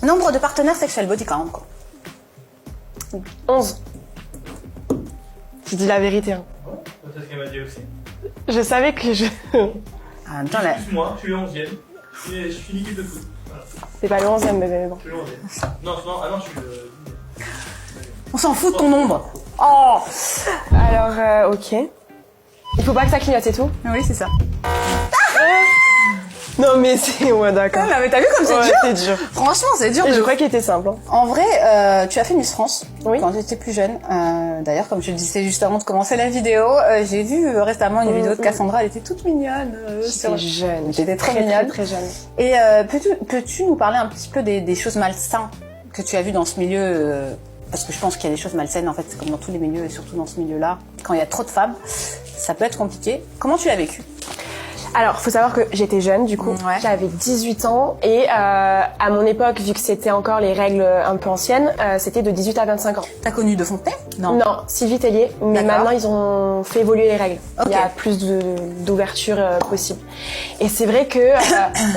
Nombre de partenaires sexuels, body count, quoi. 11. Je dis la vérité. Hein. Peut-être qu'elle m'a dit aussi. Je savais que je... En même temps, là... Excuse-moi, je suis le 11e. Je suis une équipe de foot. Voilà. C'est pas le 11e, mais bon. Je suis le 11e. Non, je suis le... On s'en fout de ton nombre. Oh. Alors, ok. Il faut pas que ça clignote, c'est tout? Oui, c'est ça. Non, mais c'est... Ouais, d'accord. Mais t'as vu comme c'est Ouais, dur? c'est dur. Franchement, c'est dur. Et je crois qu'il était simple. Hein. En vrai, tu as fait Miss France Oui. quand tu étais plus jeune. D'ailleurs, comme je le disais juste avant de commencer la vidéo, j'ai vu récemment une vidéo de Cassandra, elle était toute mignonne. J'étais jeune. J'étais trop très, mignonne. très jeune. Et peux-tu nous parler un petit peu des choses malsaines que tu as vues dans ce milieu parce que je pense qu'il y a des choses malsaines, en fait, c'est comme dans tous les milieux et surtout dans ce milieu-là. Quand il y a trop de femmes, ça peut être compliqué. Comment tu l'as vécu? Alors, faut savoir que j'étais jeune, du coup. Ouais. J'avais 18 ans. Et à mon époque, vu que c'était encore les règles un peu anciennes, c'était de 18 à 25 ans. T'as connu de Fontenay? Non, Sylvie Tellier. Mais D'accord. maintenant, ils ont fait évoluer les règles. Ok. Il y a plus d'ouverture possible. Et c'est vrai que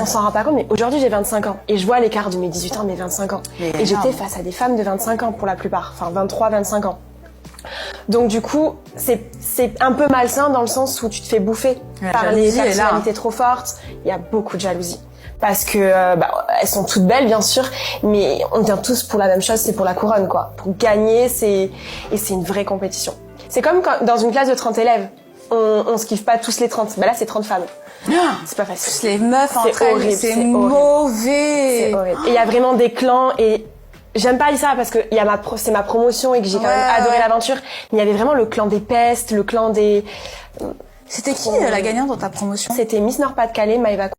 on s'en rend pas compte, mais aujourd'hui, j'ai 25 ans. Et je vois l'écart de mes 18 ans et mes 25 ans. Mais et j'étais énorme. face à des femmes de 25 ans pour la plupart. Enfin, 23, 25 ans. Donc du coup, c'est un peu malsain dans le sens où tu te fais bouffer La par les jalousie est là, personnalités trop fortes. Il y a beaucoup de jalousie. Parce que elles sont toutes belles bien sûr, mais on vient tous pour la même chose, c'est pour la couronne quoi. Pour gagner, et c'est une vraie compétition. C'est comme quand, dans une classe de 30 élèves, on se kiffe pas tous les 30. Là c'est 30 femmes. C'est pas facile. Les meufs entre C'est elles, horrible, c'est c'est horrible. mauvais. C'est horrible. Et il y a vraiment des clans et j'aime pas dire ça parce que c'est ma promotion et que j'ai quand même adoré l'aventure. Mais il y avait vraiment le clan des pestes, le clan des... C'était qui la gagnante dans ta promotion? C'était Miss Nord-Pas-de-Calais, Maëva.